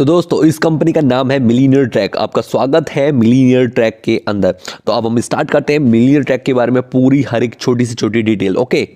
तो दोस्तों इस कंपनी का नाम है मिलीनियर ट्रैक। आपका स्वागत है मिलीनियर ट्रैक के अंदर। तो अब हम स्टार्ट करते हैं मिलीनियर ट्रैक के बारे में पूरी हर एक छोटी से छोटी डिटेल। ओके,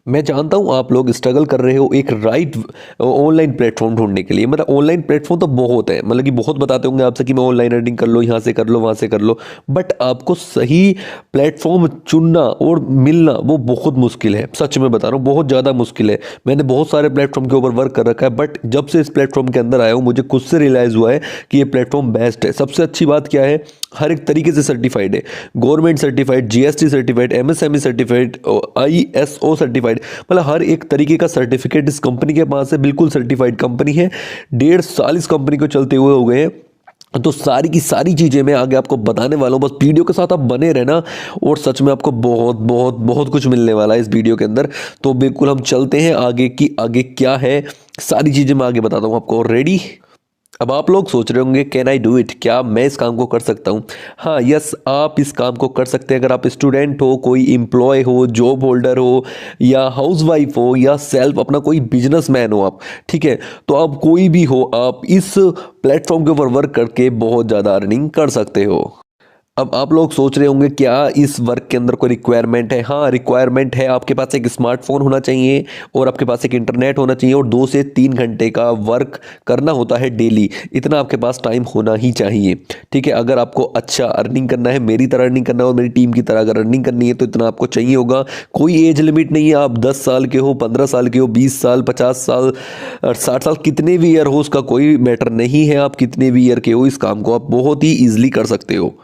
मैं जानता हूँ आप लोग स्ट्रगल कर रहे हो एक राइट ऑनलाइन प्लेटफॉर्म ढूंढने के लिए। मतलब ऑनलाइन प्लेटफॉर्म तो बहुत है, मतलब कि बहुत बताते होंगे आपसे कि मैं ऑनलाइन अर्निंग कर लो, यहाँ से कर लो, वहाँ से कर लो, बट आपको सही प्लेटफॉर्म चुनना और मिलना वो बहुत मुश्किल है। सच में बता रहा हूँ, बहुत ज़्यादा मुश्किल है। मैंने बहुत सारे प्लेटफॉर्म के ऊपर वर्क कर रखा है, बट जब से इस प्लेटफॉर्म के अंदर आया हूँ मुझे खुद से रियलाइज़ हुआ है कि ये प्लेटफॉर्म बेस्ट है। सबसे अच्छी बात क्या है, हर एक तरीके से सर्टिफाइड है। Government certified, GST certified, MSME certified, ISO certified, मतलब हर एक तरीके का सर्टिफिकेट इस कंपनी के पास है। बिल्कुल सर्टिफाइड कंपनी है। 1.5 साल इस कंपनी को चलते हुए हो गए हैं। तो सारी की सारी चीज़ें मैं आगे आपको बताने वाला हूँ, बस वीडियो के साथ आप बने रहना। और सच में आपको बहुत बहुत बहुत कुछ मिलने वाला है इस वीडियो के अंदर। तो बिल्कुल हम चलते हैं आगे की, आगे क्या है सारी चीज़ें मैं आगे बताता हूँ आपको। रेडी? अब आप लोग सोच रहे होंगे कैन आई डू इट, क्या मैं इस काम को कर सकता हूँ? हाँ, यस, आप इस काम को कर सकते हैं। अगर आप स्टूडेंट हो, कोई एम्प्लॉय हो, जॉब होल्डर हो, या हाउसवाइफ हो, या सेल्फ अपना कोई बिजनेसमैन हो आप, ठीक है, तो आप कोई भी हो, आप इस प्लेटफॉर्म के ऊपर वर्क करके बहुत ज़्यादा अर्निंग कर सकते हो। अब आप लोग सोच रहे होंगे क्या इस वर्क के अंदर कोई रिक्वायरमेंट है? हाँ, रिक्वायरमेंट है। आपके पास एक स्मार्टफोन होना चाहिए और आपके पास एक इंटरनेट होना चाहिए और 2 से 3 घंटे का वर्क करना होता है डेली। इतना आपके पास टाइम होना ही चाहिए, ठीक है। अगर आपको अच्छा अर्निंग करना है, मेरी तरह अर्निंग करना है और मेरी टीम की तरह अगर अर्निंग करनी है तो इतना आपको चाहिए होगा। कोई एज लिमिट नहीं है। आप 10 साल के हो, 15 साल के हो, 20 साल, 50 साल और 60 साल, कितने भी ईयर हो उसका कोई मैटर नहीं है। आप कितने भी ईयर के हो, इस काम को आप बहुत ही ईजिली कर सकते हो।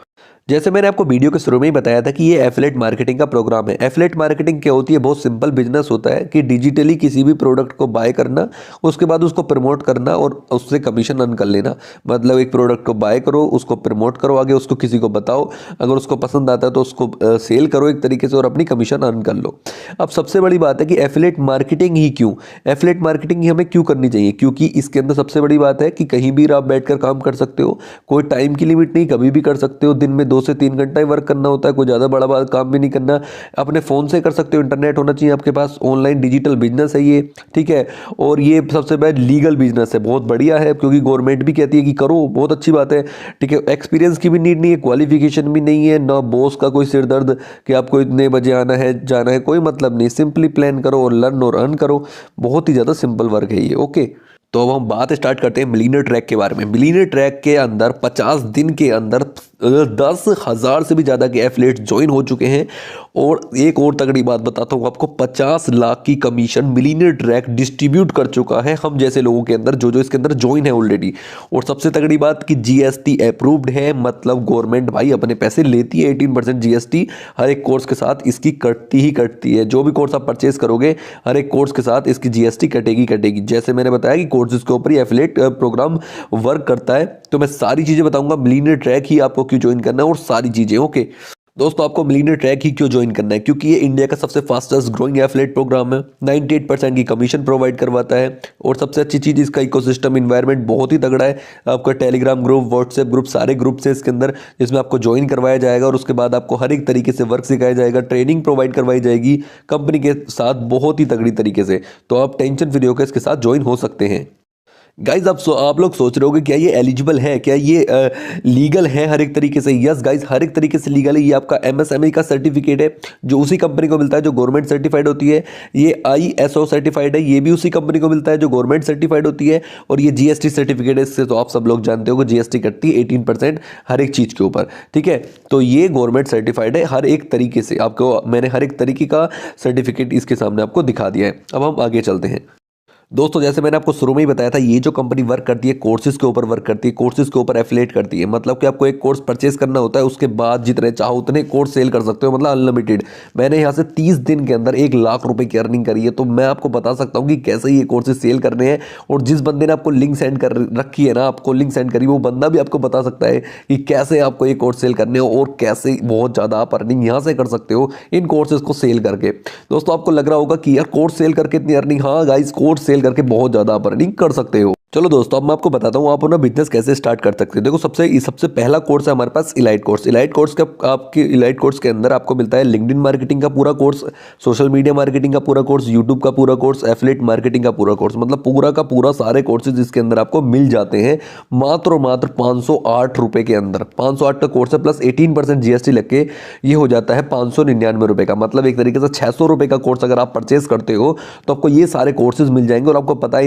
जैसे मैंने आपको वीडियो के शुरू में ही बताया था कि ये एफिलिएट मार्केटिंग का प्रोग्राम है। एफिलिएट मार्केटिंग क्या होती है? बहुत सिंपल बिजनेस होता है कि डिजिटली किसी भी प्रोडक्ट को बाय करना, उसके बाद उसको प्रमोट करना और उससे कमीशन अर्न कर लेना। मतलब एक प्रोडक्ट को बाय करो, उसको प्रमोट करो, आगे उसको किसी को बताओ, अगर उसको पसंद आता है तो उसको सेल करो एक तरीके से और अपनी कमीशन अर्न कर लो। अब सबसे बड़ी बात है कि एफिलिएट मार्केटिंग ही क्यों, एफिलिएट मार्केटिंग ही हमें क्यों करनी चाहिए? क्योंकि इसके अंदर सबसे बड़ी बात है कि कहीं भी आप बैठकर काम कर सकते हो। कोई टाइम की लिमिट नहीं, कभी भी कर सकते हो। दिन में 2 से 3 घंटा ही वर्क करना होता है, कोई ज़्यादा बड़ा बड़ा काम भी नहीं करना। अपने फ़ोन से कर सकते हो, इंटरनेट होना चाहिए आपके पास। ऑनलाइन डिजिटल बिजनेस है ये, ठीक है। और ये सबसे बड़ा लीगल बिजनेस है, बहुत बढ़िया है क्योंकि गवर्नमेंट भी कहती है कि करो, बहुत अच्छी बात है, ठीक है। एक्सपीरियंस की भी नीड नहीं है, क्वालिफिकेशन भी नहीं है, ना बॉस का कोई सिर दर्द कि आपको इतने बजे आना है जाना है, कोई मतलब नहीं। सिंपली प्लान करो और लर्न और अर्न करो। बहुत ही ज़्यादा सिंपल वर्क है ये। ओके, तो अब हम बात स्टार्ट करते हैं मिलीनियर ट्रैक के बारे में। मिलीनियर ट्रैक के अंदर 50 दिन के अंदर 10,000 से भी ज़्यादा के एफिलिएट ज्वाइन हो चुके हैं। और एक और तगड़ी बात बताता हूँ आपको, 50 लाख की कमीशन मिलीनियर ट्रैक डिस्ट्रीब्यूट कर चुका है हम जैसे लोगों के अंदर, जो जो इसके अंदर ज्वाइन है ऑलरेडी। और सबसे तगड़ी बात कि जीएसटी अप्रूव्ड है, मतलब गवर्नमेंट भाई अपने पैसे लेती है। 18% जीएसटी हर एक कोर्स के साथ इसकी कटती ही कटती है। जो भी कोर्स आप परचेज करोगे, हर एक कोर्स के साथ इसकी जीएसटी कटेगी कटेगी। जैसे मैंने बताया कि कोर्सेज के ऊपर ही एफिलिएट प्रोग्राम वर्क करता है। तो मैं सारी चीज़ें बताऊंगा, मिलीनियर ट्रैक ही आपको क्यों ज्वाइन करना है और सारी चीज़ें। ओके दोस्तों, आपको मिलीनियर ट्रैक ही क्यों ज्वाइन करना है? क्योंकि ये इंडिया का सबसे फास्टेस्ट ग्रोइंग एफिलिएट प्रोग्राम है। 98% की कमीशन प्रोवाइड करवाता है। और सबसे अच्छी चीज़, इसका इकोसिस्टम इन्वायरमेंट बहुत ही तगड़ा है। आपका टेलीग्राम ग्रुप, व्हाट्सएप ग्रुप, सारे ग्रुप्स हैं इसके अंदर, जिसमें आपको ज्वाइन करवाया जाएगा और उसके बाद आपको हर एक तरीके से वर्क सिखाया जाएगा, ट्रेनिंग प्रोवाइड करवाई जाएगी कंपनी के साथ बहुत ही तगड़ी तरीके से। तो आप टेंशन फ्री होकर इसके साथ ज्वाइन हो सकते हैं। गाइज आप लोग सोच रहे होगे क्या ये एलिजिबल है, क्या ये लीगल है हर एक तरीके से? यस गाइज, हर एक तरीके से लीगल है। ये आपका एमएसएमई का सर्टिफिकेट है जो उसी कंपनी को मिलता है जो गवर्नमेंट सर्टिफाइड होती है। ये आईएसओ सर्टिफाइड है, ये भी उसी कंपनी को मिलता है जो गवर्नमेंट सर्टिफाइड होती है। और ये जीएसटी सर्टिफिकेट है, इससे तो आप सब लोग जानते हो कि जीएसटी कटती है 18% हर एक चीज़ के ऊपर, ठीक है। तो ये गवर्नमेंट सर्टिफाइड है हर एक तरीके से। आपको मैंने हर एक तरीके का सर्टिफिकेट इसके सामने आपको दिखा दिया है। अब हम आगे चलते हैं। दोस्तों जैसे मैंने आपको शुरू में ही बताया था, ये जो कंपनी वर्क करती है कोर्सेज के ऊपर वर्क करती है, कोर्सेज के ऊपर एफिलिएट करती है। मतलब कि आपको एक कोर्स परचेस करना होता है, उसके बाद जितने चाहो उतने कोर्स सेल कर सकते हो, मतलब अनलिमिटेड। मैंने यहाँ से 30 दिन के अंदर 1 लाख रुपए की अर्निंग करी है। तो मैं आपको बता सकता हूँ कि कैसे ये कोर्सेज सेल करने हैं। और जिस बंदे ने आपको लिंक सेंड कर रखी है ना, आपको लिंक सेंड करी, वो बंदा भी आपको बता सकता है कि कैसे आपको ये कोर्स सेल करने हो और कैसे बहुत ज़्यादा आप अर्निंग यहाँ से कर सकते हो इन कोर्सेज को सेल करके। दोस्तों आपको लग रहा होगा कि यार कोर्स सेल करके इतनी अर्निंग, हाँ गाइस, कोर्स सेल करके बहुत ज़्यादा अर्निंग कर सकते हो। चलो दोस्तों, अब मैं आपको बताता हूँ आप अपना बिजनेस कैसे स्टार्ट कर सकते हैं। देखो, सबसे पहला कोर्स है हमारे पास इलाइट कोर्स। इलाइट कोर्स का आपके इलाइट कोर्स के अंदर आपको मिलता है लिंक्डइन मार्केटिंग का पूरा कोर्स, सोशल मीडिया मार्केटिंग का पूरा कोर्स, यूट्यूब का पूरा कोर्स, एफिलिएट मार्केटिंग का पूरा कोर्स, मतलब पूरा का पूरा सारे कोर्सेज इसके अंदर आपको मिल जाते हैं मात्र और मात्र 508 रुपये के अंदर। 508 का कोर्स है, प्लस 18% जीएसटी लग के ये हो जाता है 599 रुपये का। मतलब एक तरीके से 600 रुपये का कोर्स अगर आप परचेज करते हो तो आपको ये सारे कोर्सेज मिल जाएंगे। और आपको पता है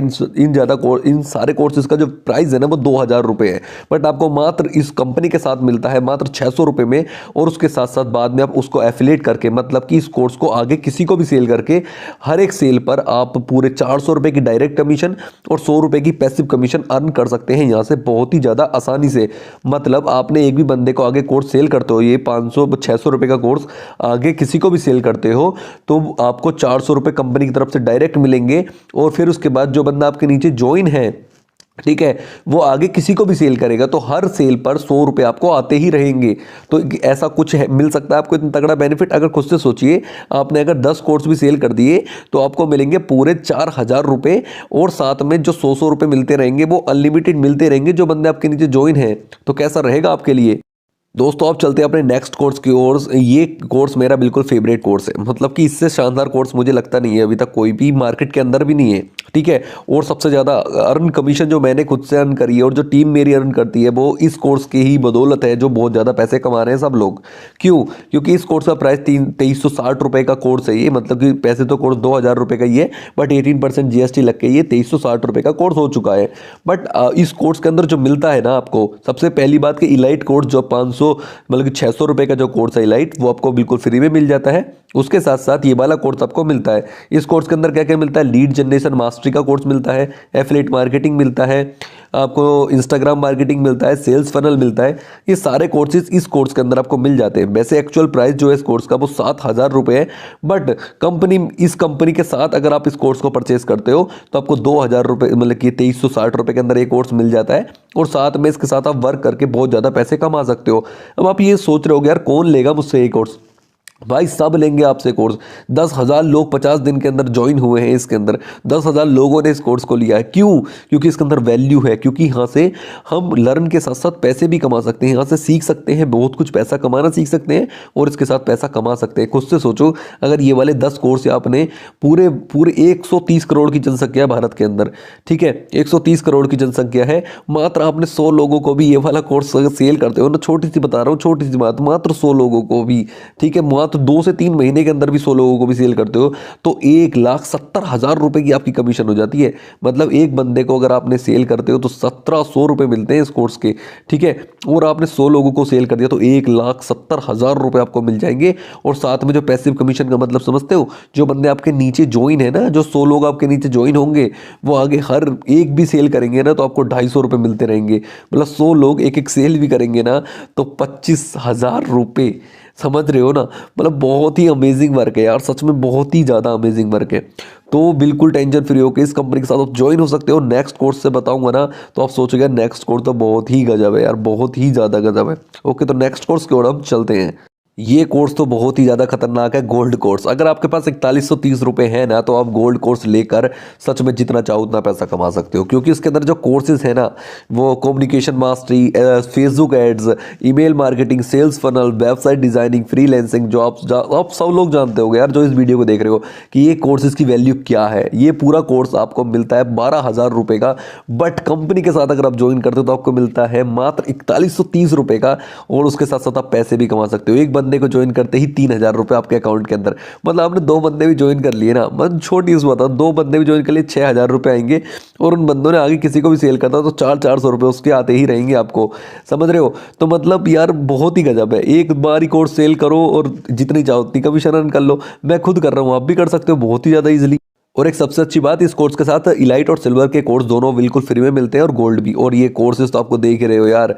इन सारे कोर्सेज का जो प्राइस है ना वो 2000 रुपये है, बट आपको मात्र इस कंपनी के साथ मिलता है मात्र 600 रुपये में। और उसके साथ साथ बाद में आप उसको एफिलिएट करके, मतलब कि इस कोर्स को आगे किसी को भी सेल करके, हर एक सेल पर आप पूरे 400 रुपये की डायरेक्ट कमीशन और 100 रुपये की पैसिव कमीशन अर्न कर सकते हैं यहाँ से बहुत ही ज़्यादा आसानी से। मतलब आपने एक भी बंदे को आगे कोर्स सेल करते हो, ये 500-600 रुपये का कोर्स आगे किसी को भी सेल करते हो तो आपको 400 रुपये कंपनी की तरफ से डायरेक्ट मिलेंगे। और फिर उसके बाद जो बंदा आपके नीचे ज्वाइन है, ठीक है, वो आगे किसी को भी सेल करेगा तो हर सेल पर 100 रुपये आपको आते ही रहेंगे। तो ऐसा कुछ है, मिल सकता है आपको इतना तगड़ा बेनिफिट। अगर खुद से सोचिए, आपने अगर 10 कोर्स भी सेल कर दिए तो आपको मिलेंगे पूरे 4000 रुपये, और साथ में जो 100 रुपये मिलते रहेंगे वो अनलिमिटेड मिलते रहेंगे जो बंदे आपके नीचे ज्वाइन है। तो कैसा रहेगा आपके लिए दोस्तों। आप चलते हैं अपने नेक्स्ट कोर्स की ओर। ये कोर्स मेरा बिल्कुल फेवरेट कोर्स है, मतलब कि इससे शानदार कोर्स मुझे लगता नहीं है अभी तक कोई भी, मार्केट के अंदर भी नहीं है, ठीक है। और सबसे ज़्यादा अर्न कमीशन जो मैंने खुद से अर्न करी है और जो टीम मेरी अर्न करती है वो इस कोर्स की ही बदौलत है, जो बहुत ज़्यादा पैसे कमा रहे हैं सब लोग। क्यों? क्योंकि इस कोर्स का प्राइस 2360 रुपये का कोर्स है ये, मतलब कि पैसे तो कोर्स 2000 रुपये का ही है, बट 18% जीएसटी लग के ये 2360 रुपये का कोर्स हो चुका है। बट इस कोर्स के अंदर जो मिलता है ना आपको, सबसे पहली बात कि इलाइट कोर्स जो 500 मतलब कि 600 रुपये का जो कोर्स है इलाइट, वो आपको बिल्कुल फ्री में मिल जाता है। उसके साथ साथ ये वाला कोर्स आपको मिलता है। इस कोर्स के अंदर क्या क्या मिलता है? लीड जनरेशन मास्टरी का कोर्स मिलता है, एफिलिएट मार्केटिंग मिलता है, आपको इंस्टाग्राम मार्केटिंग मिलता है, सेल्स फनल मिलता है। ये सारे कोर्सेज इस कोर्स के अंदर आपको मिल जाते हैं। वैसे एक्चुअल प्राइस जो है इस कोर्स का वो 7000 रुपये है, बट इस कंपनी के साथ अगर आप इस कोर्स को परचेस करते हो तो आपको 2000 रुपये, मतलब कि 2360 रुपये के अंदर ये कोर्स मिल जाता है। और साथ में इसके साथ आप वर्क करके बहुत ज़्यादा पैसे कमा सकते हो। अब आप ये सोच रहे हो यार कौन लेगा मुझसे ये कोर्स? भाई सब लेंगे आपसे कोर्स। 10,000 लोग 50 दिन के अंदर ज्वाइन हुए हैं इसके अंदर। 10,000 लोगों ने इस कोर्स को लिया है। क्यों? क्योंकि इसके अंदर वैल्यू है, क्योंकि यहाँ से हम लर्न के साथ साथ पैसे भी कमा सकते हैं, यहाँ से सीख सकते हैं, बहुत कुछ पैसा कमाना सीख सकते हैं और इसके साथ पैसा कमा सकते हैं। खुद से सोचो, अगर ये वाले 10 कोर्स आपने पूरे 130 करोड़ की जनसंख्या है भारत के अंदर, ठीक है, 130 करोड़ की जनसंख्या है, मात्र आपने 100 लोगों को भी ये वाला कोर्स सेल करते हो ना, छोटी सी बता रहा हूँ, छोटी सी बात, मात्र 100 लोगों को भी, ठीक है, तो 2 से 3 महीने के अंदर भी 100 लोगों को भी सेल करते हो तो 1,70,000 रुपए की आपकी कमीशन हो जाती है। मतलब एक बंदे को अगर आपने सेल करते हो तो 1700 रुपए मिलते हैं इस कोर्स के, ठीक है। और आपने 100 लोगों को सेल कर दिया तो 1,70,000 रुपए आपको मिल जाएंगे। और साथ में जो पैसिव कमीशन का मतलब समझते हो, जो बंदे आपके नीचे ज्वाइन है ना, जो 100 लोग आपके नीचे ज्वाइन होंगे वो आगे हर एक भी सेल करेंगे ना तो आपको 250 रुपये मिलते रहेंगे। मतलब 100 लोग एक एक सेल भी करेंगे ना तो 25,000 रुपये। समझ रहे हो ना? मतलब बहुत ही अमेजिंग वर्क है यार, सच में बहुत ही ज़्यादा अमेजिंग वर्क है। तो बिल्कुल टेंशन फ्री होकर इस कंपनी के साथ आप ज्वाइन हो सकते हो। नेक्स्ट कोर्स से बताऊंगा ना तो आप सोचोगे नेक्स्ट कोर्स तो बहुत ही गजब है यार, बहुत ही ज़्यादा गजब है। ओके, तो नेक्स्ट कोर्स की ओर हम चलते हैं। ये कोर्स तो बहुत ही ज़्यादा खतरनाक है, गोल्ड कोर्स। अगर आपके पास 4130 रुपये है ना तो आप गोल्ड कोर्स लेकर सच में जितना चाहो उतना पैसा कमा सकते हो, क्योंकि इसके अंदर जो कोर्सेज है ना वो communication mastery, Facebook ads, email marketing, sales funnel, website designing, freelancing, जो आप सब लोग जानते होंगे यार जो इस वीडियो को देख रहे हो कि ये कोर्सेज की वैल्यू क्या है। ये पूरा कोर्स आपको मिलता है 12,000 रुपये का, बट कंपनी के साथ अगर आप ज्वाइन करते हो तो आपको मिलता है मात्र 4130 रुपये का। और उसके साथ साथ आप पैसे भी कमा सकते हो। एक बंदे को ज्वाइन करते ही 3000 रुपये आपके अकाउंट के अंदर। मतलब आपने 2 बंदे भी ज्वाइन कर लिए ना, मतलब छोटी सी बात है, 2 बंदे भी ज्वाइन कर लिए 6000 रुपये आएंगे। और उन बंदों ने आगे किसी को भी सेल करता तो 400 रुपये उसके आते ही रहेंगे आपको। समझ रहे हो? तो मतलब यार बहुत ही गजब है। एक बार ही कोर्स सेल करो और जितनी चाहो उतनी कमीशन अर्न कर लो। मैं खुद कर रहा हूँ, आप भी कर सकते हो बहुत ही ज़्यादा ईजिली। और एक सबसे अच्छी बात, इस कोर्स के साथ इलाइट और सिल्वर के कोर्स दोनों बिल्कुल फ्री में मिलते हैं और गोल्ड भी। और ये कोर्सेज तो आपको देख ही रहे हो यार,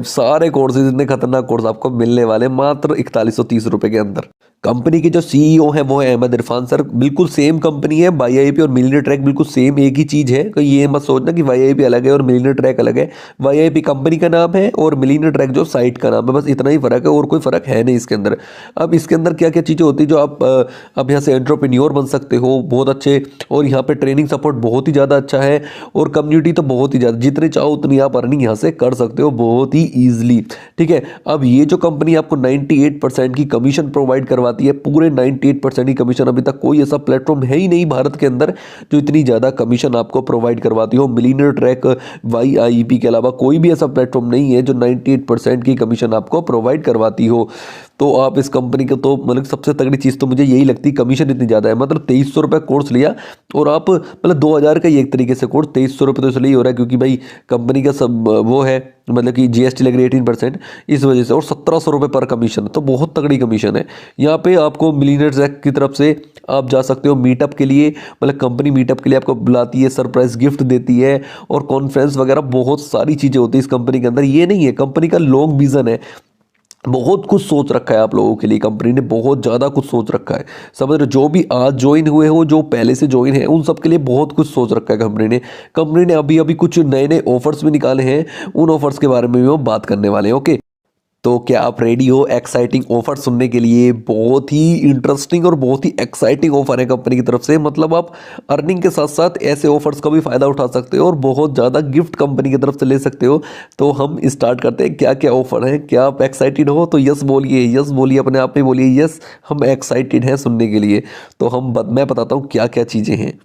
सारे कोर्सेज इतने खतरनाक कोर्स आपको मिलने वाले मात्र 4130 रुपये के अंदर। कंपनी के जो सीईओ हैं वो है अहमद इरफान सर। बिल्कुल सेम कंपनी है, वाईआईपी और मिलियनेयर ट्रैक बिल्कुल सेम एक ही चीज़ है। तो ये मत सोचना कि वाईआईपी अलग है और मिलियनेयर ट्रैक अलग है। वाईआईपी कंपनी का नाम है और मिलियनेयर ट्रैक जो साइट का नाम है, बस इतना ही फ़र्क है और कोई फ़र्क है नहीं इसके अंदर। अब इसके अंदर क्या क्या चीज़ें होती है जो आप अब यहाँ से एंटरप्रेन्योर बन सकते हो बहुत अच्छे, और यहाँ पे ट्रेनिंग सपोर्ट बहुत ही ज़्यादा अच्छा है, और कम्युनिटी तो बहुत ही ज़्यादा, जितने चाहो उतनी आप अर्निंग यहाँ से कर सकते हो बहुत ही ईजिली। ठीक है, अब ये जो कंपनी आपको 98% की कमीशन प्रोवाइड करवाती है, पूरे 98% की कमीशन, अभी तक कोई ऐसा प्लेटफॉर्म है ही नहीं भारत के अंदर जो इतनी ज़्यादा कमीशन आपको प्रोवाइड करवाती हो। मिलियनेयर ट्रैक वाईआईपी के अलावा कोई भी ऐसा प्लेटफॉर्म नहीं है जो 98% की कमीशन आपको प्रोवाइड करवाती हो। तो आप इस कंपनी को तो मतलब सबसे तगड़ी चीज़ तो मुझे यही लगती है, कमीशन इतनी ज़्यादा है। मतलब 2300 रुपये कोर्स लिया और आप मतलब 2000 का ही एक तरीके से कोर्स, 2300 रुपये तो इसलिए हो रहा है क्योंकि भाई कंपनी का सब वो है, मतलब कि जीएसटी लग रही है 18% इस वजह से, और 1700 रुपये पर कमीशन, तो बहुत तगड़ी कमीशन है। यहाँ पे आपको मिलियनेयर ट्रैक की तरफ से आप जा सकते हो मीटअप के लिए, मतलब कंपनी मीटअप के लिए आपको बुलाती है, सरप्राइज गिफ्ट देती है, और कॉन्फ्रेंस वगैरह बहुत सारी चीज़ें होती है इस कंपनी के अंदर। ये नहीं है, कंपनी का लॉन्ग विजन है, बहुत कुछ सोच रखा है आप लोगों के लिए, कंपनी ने बहुत ज़्यादा कुछ सोच रखा है। समझ रहे, जो भी आज ज्वाइन हुए हो, जो पहले से ज्वाइन है, उन सब के लिए बहुत कुछ सोच रखा है कंपनी ने। कंपनी ने अभी अभी कुछ नए नए ऑफर्स भी निकाले हैं, उन ऑफर्स के बारे में भी हम बात करने वाले हैं। ओके, तो क्या आप रेडी हो एक्साइटिंग ऑफर सुनने के लिए? बहुत ही इंटरेस्टिंग और बहुत ही एक्साइटिंग ऑफर है कंपनी की तरफ से। मतलब आप अर्निंग के साथ साथ ऐसे ऑफर्स का भी फ़ायदा उठा सकते हो और बहुत ज़्यादा गिफ्ट कंपनी की तरफ से ले सकते हो। तो हम स्टार्ट करते हैं, क्या क्या ऑफर है। क्या आप एक्साइटेड हो? तो यस बोलिए, यस बोलिए, अपने आप में बोलिए यस, हम एक्साइटेड हैं सुनने के लिए। तो मैं बताता हूँ क्या क्या चीज़ें हैं।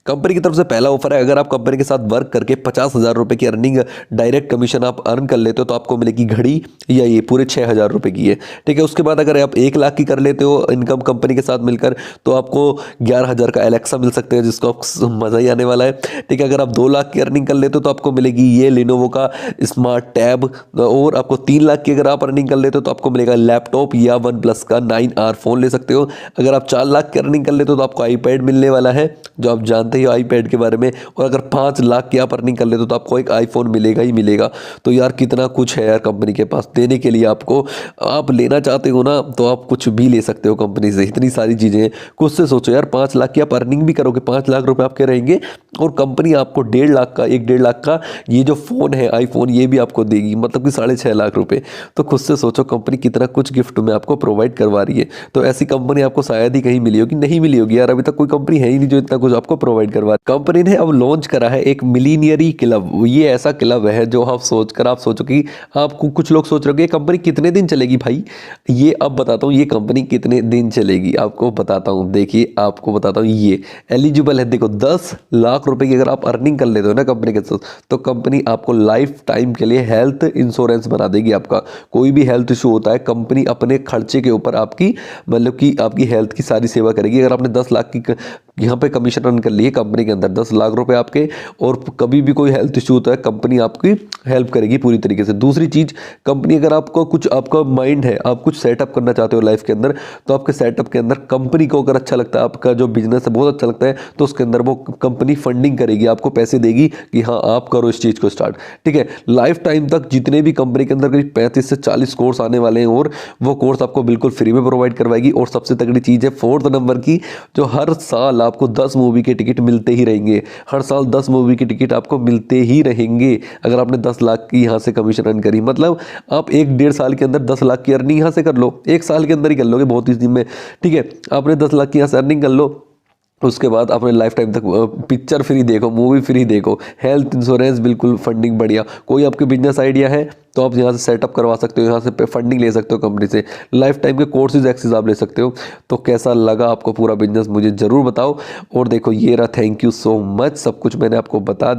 कंपनी की तरफ से पहला ऑफर है, अगर आप कंपनी के साथ वर्क करके 50,000 रुपये की अर्निंग डायरेक्ट कमीशन आप अर्न कर लेते हो तो आपको मिलेगी घड़ी, या ये पूरे 6,000 रुपये की है। ठीक है, उसके बाद अगर आप 1 लाख की कर लेते हो इनकम कंपनी के साथ मिलकर तो आपको 11,000 का एलेक्सा मिल सकते हैं, जिसको आप मज़ा ही आने वाला है। ठीक है, अगर आप 2 लाख की अर्निंग कर लेते हो तो आपको मिलेगी ये लिनोवो का स्मार्ट टैब, और आपको 3 लाख की अगर आप अर्निंग कर लेते हो तो आपको मिलेगा लैपटॉप या वन प्लस का 9R फ़ोन ले सकते हो। अगर आप 4 लाख की अर्निंग कर लेते हो तो आपको आईपैड मिलने वाला है, जो आप जानते ही आईपैड के बारे में। और अगर 5 लाख की आप अर्निंग कर लेते हो तो आपको एक आईफोन मिलेगा ही मिलेगा। तो यार कितना कुछ है यार कंपनी के पास देने के लिए आपको। आप लेना चाहते हो ना तो आप कुछ भी ले सकते हो कंपनी से, इतनी सारी चीज़ें हैं। कुछ से सोचो यार, 5 लाख की आप अर्निंग भी करोगे, 5 लाख रुपए आपके रहेंगे, और कंपनी आपको 1.5 लाख का, 1-1.5 लाख का ये जो फ़ोन है आईफोन, ये भी आपको देगी, मतलब कि 6.5 लाख रुपए। तो खुद से सोचो कंपनी कितना कुछ गिफ्ट में आपको प्रोवाइड करवा रही है। तो ऐसी कंपनी आपको शायद ही कहीं मिली होगी, नहीं मिली होगी यार, अभी तक कोई कंपनी है ही नहीं जो इतना कुछ आपको प्रोवाइड करवा। कंपनी ने अब लॉन्च करा है एक मिलीनियरी क्लब। ये ऐसा क्लब है जो आप सोचो कि आपको, कुछ लोग सोच रहे हो कि ये कंपनी कितने दिन चलेगी भाई। ये अब बताता हूँ ये कंपनी कितने दिन चलेगी, आपको बताता हूँ। देखिए आपको बताता हूँ, ये एलिजिबल है। देखो 10 लाख रुपए की अगर आप अर्निंग कर लेते हो ना कंपनी के साथ, तो कंपनी आपको लाइफ टाइम के लिए हेल्थ इंश्योरेंस बना देगी। आपका कोई भी हेल्थ इशू होता है, कंपनी अपने खर्चे के ऊपर आपकी, मतलब कि आपकी हेल्थ की सारी सेवा करेगी। अगर आपने 10 लाख की यहाँ पे कमीशन अर्न कर लिए कंपनी के अंदर, 10 लाख रुपए आपके, और कभी भी कोई हेल्थ इशू होता है कंपनी आपकी हेल्प करेगी पूरी तरीके से। दूसरी चीज़, कंपनी अगर आपको कुछ, आपका माइंड है, आप कुछ सेटअप करना चाहते हो लाइफ के अंदर, तो आपके सेटअप के अंदर कंपनी को अगर अच्छा लगता है, आपका जो बिजनेस है बहुत अच्छा लगता है, तो उसके अंदर वो कंपनी फंडिंग करेगी, आपको पैसे देगी कि हाँ आप करो इस चीज़ को स्टार्ट। ठीक है, लाइफ टाइम तक जितने भी कंपनी के अंदर करीब 35 से 40 कोर्स आने वाले हैं, और वो कोर्स आपको बिल्कुल फ्री में प्रोवाइड करवाएगी। और सबसे तगड़ी चीज़ है 4th नंबर की, जो हर साल आपको 10 मूवी के टिकट मिलते ही रहेंगे। हर साल 10 मूवी की टिकट आपको मिलते ही रहेंगे अगर आपने 10 लाख की यहाँ से कमीशन अर्न करी। मतलब आप 1-1.5 साल के अंदर 10 लाख की अर्निंग यहाँ से कर लो, 1 साल के अंदर ही कर लोगे बहुत ही दिन में। ठीक है, आपने 10 लाख की यहाँ से अर्निंग कर लो, उसके बाद अपने लाइफ टाइम तक पिक्चर फ्री देखो, मूवी फ्री देखो, हेल्थ इंश्योरेंस बिल्कुल, फंडिंग बढ़िया। कोई आपके बिजनेस आइडिया है तो आप यहाँ से सेटअप करवा सकते हो, यहाँ से फंडिंग ले सकते हो कंपनी से, लाइफ टाइम के कोर्सेज एक्सेस आप ले सकते हो। तो कैसा लगा आपको पूरा बिजनेस मुझे ज़रूर बताओ। और देखो ये रहा, थैंक यू सो मच, सब कुछ मैंने आपको बता दिया।